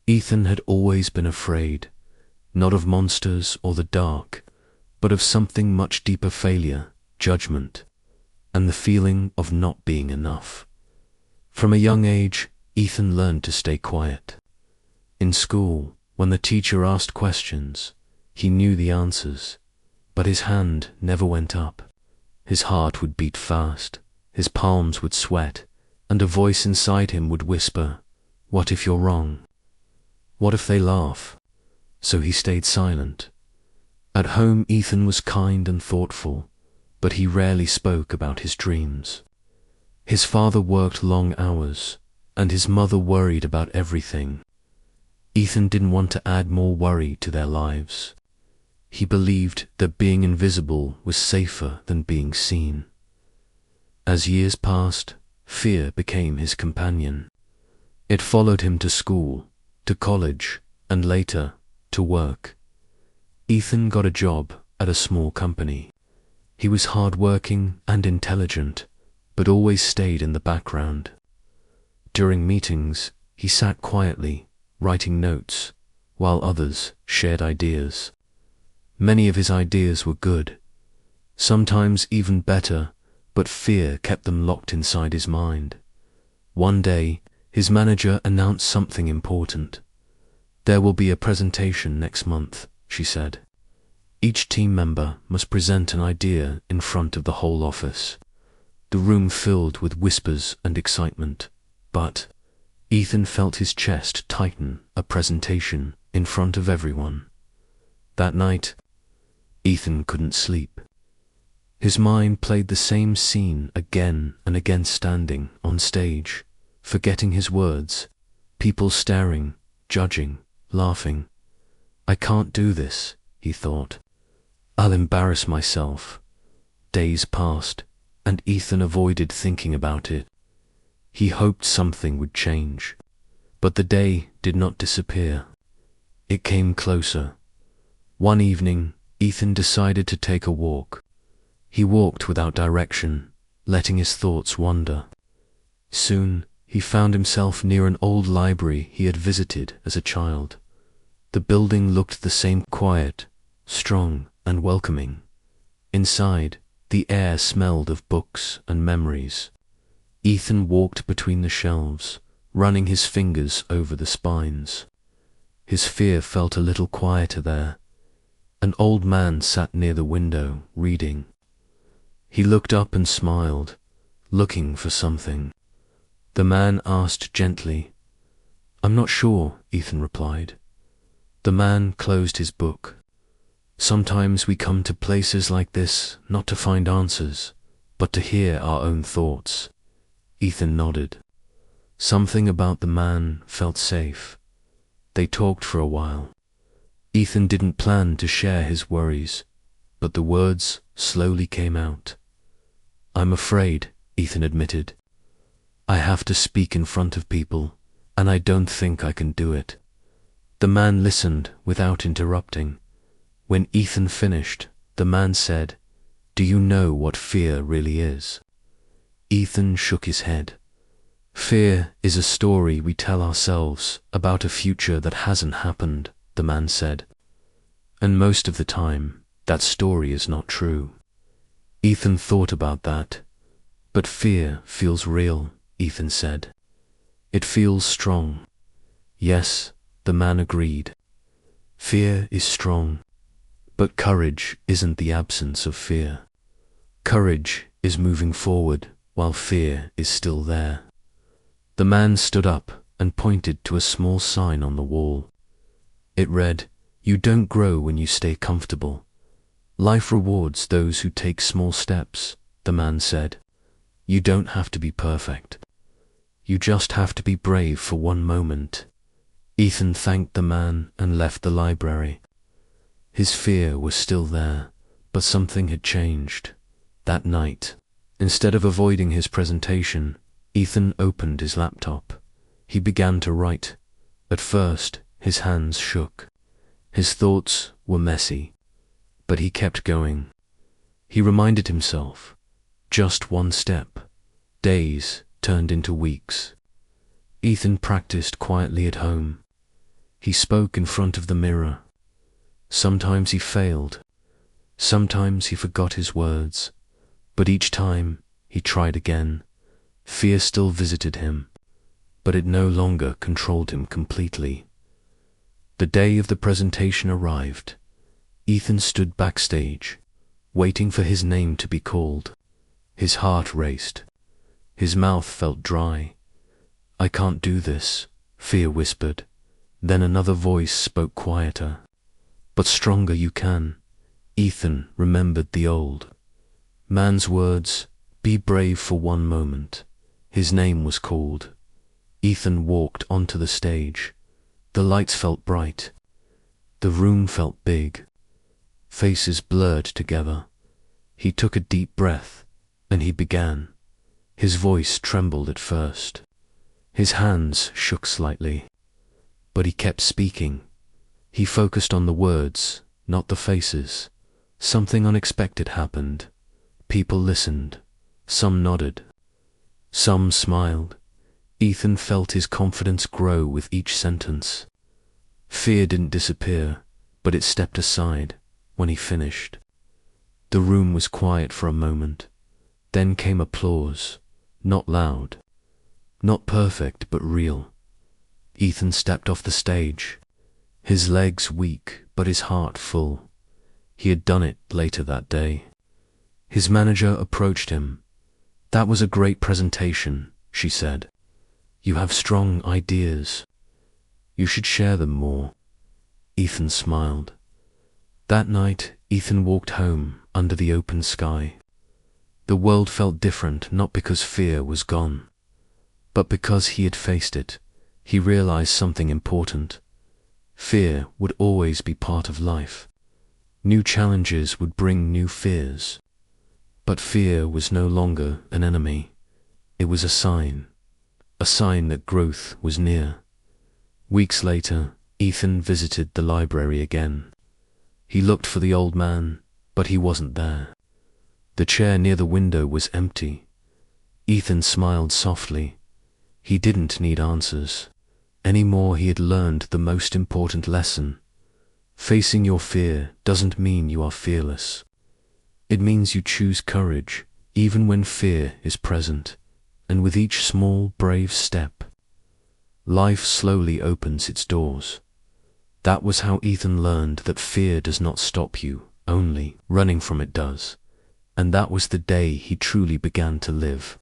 Ethan had always been afraid, not of monsters or the dark, but of something much deeper: failure, judgment, and the feeling of not being enough. From a young age, Ethan learned to stay quiet. In school, when the teacher asked questions, he knew the answers, but his hand never went up. His heart would beat fast, his palms would sweat, and a voice inside him would whisper, "What if you're wrong? What if they laugh?" So he stayed silent. At home, Ethan was kind and thoughtful, but he rarely spoke about his dreams. His father worked long hours, and his mother worried about everything. Ethan didn't want to add more worry to their lives. He believed that being invisible was safer than being seen. As years passed, fear became his companion. It followed him to school, to college, and later, to work. Ethan got a job at a small company. He was hard-working and intelligent, but always stayed in the background. During meetings, he sat quietly, writing notes, while others shared ideas. Many of his ideas were good, sometimes even better, but fear kept them locked inside his mind. One day, his manager announced something important. "There will be a presentation next month," she said. "Each team member must present an idea in front of the whole office." The room filled with whispers and excitement, but Ethan felt his chest tighten. A presentation in front of everyone. That night, Ethan couldn't sleep. His mind played the same scene again and again: standing on stage, forgetting his words, people staring, judging, laughing. "I can't do this," he thought. "I'll embarrass myself." Days passed, and Ethan avoided thinking about it. He hoped something would change. But the day did not disappear. It came closer. One evening, Ethan decided to take a walk. He walked without direction, letting his thoughts wander. Soon, he found himself near an old library he had visited as a child. The building looked the same: quiet, strong, and welcoming. Inside, the air smelled of books and memories. Ethan walked between the shelves, running his fingers over the spines. His fear felt a little quieter there. An old man sat near the window, reading. He looked up and smiled, looking for something. The man asked gently. "I'm not sure," Ethan replied. The man closed his book. "Sometimes we come to places like this not to find answers, but to hear our own thoughts." Ethan nodded. Something about the man felt safe. They talked for a while. Ethan didn't plan to share his worries, but the words slowly came out. "I'm afraid," Ethan admitted. "I have to speak in front of people, and I don't think I can do it." The man listened without interrupting. When Ethan finished, the man said, "Do you know what fear really is?" Ethan shook his head. "Fear is a story we tell ourselves about a future that hasn't happened," the man said. "And most of the time, that story is not true." Ethan thought about that. "But fear feels real," Ethan said. "It feels strong." "Yes," the man agreed. "Fear is strong, but courage isn't the absence of fear. Courage is moving forward while fear is still there." The man stood up and pointed to a small sign on the wall. It read, "You don't grow when you stay comfortable. Life rewards those who take small steps," the man said. "You don't have to be perfect. You just have to be brave for one moment." Ethan thanked the man and left the library. His fear was still there, but something had changed. That night, instead of avoiding his presentation, Ethan opened his laptop. He began to write. At first, his hands shook. His thoughts were messy, but he kept going. He reminded himself, just one step. Days turned into weeks. Ethan practiced quietly at home. He spoke in front of the mirror. Sometimes he failed. Sometimes he forgot his words. But each time he tried again. Fear still visited him, but it no longer controlled him completely. The day of the presentation arrived. Ethan stood backstage, waiting for his name to be called. His heart raced. His mouth felt dry. "I can't do this," fear whispered. Then another voice spoke quieter. "But stronger you can." Ethan remembered the old man's words, "Be brave for one moment." His name was called. Ethan walked onto the stage. The lights felt bright. The room felt big. Faces blurred together. He took a deep breath, and he began. His voice trembled at first. His hands shook slightly. But he kept speaking. He focused on the words, not the faces. Something unexpected happened. People listened. Some nodded. Some smiled. Ethan felt his confidence grow with each sentence. Fear didn't disappear, but it stepped aside when he finished. The room was quiet for a moment. Then came applause, not loud, not perfect, but real. Ethan stepped off the stage, his legs weak, but his heart full. He had done it later that day. His manager approached him. "That was a great presentation," she said. "You have strong ideas. You should share them more." Ethan smiled. That night, Ethan walked home under the open sky. The world felt different, not because fear was gone, but because he had faced it. He realized something important. Fear would always be part of life. New challenges would bring new fears. But fear was no longer an enemy. It was a sign that growth was near. Weeks later, Ethan visited the library again. He looked for the old man, but he wasn't there. The chair near the window was empty. Ethan smiled softly. He didn't need answers. Anymore, he had learned the most important lesson. Facing your fear doesn't mean you are fearless. It means you choose courage, even when fear is present. And with each small, brave step, life slowly opens its doors. That was how Ethan learned that fear does not stop you, only running from it does. And that was the day he truly began to live.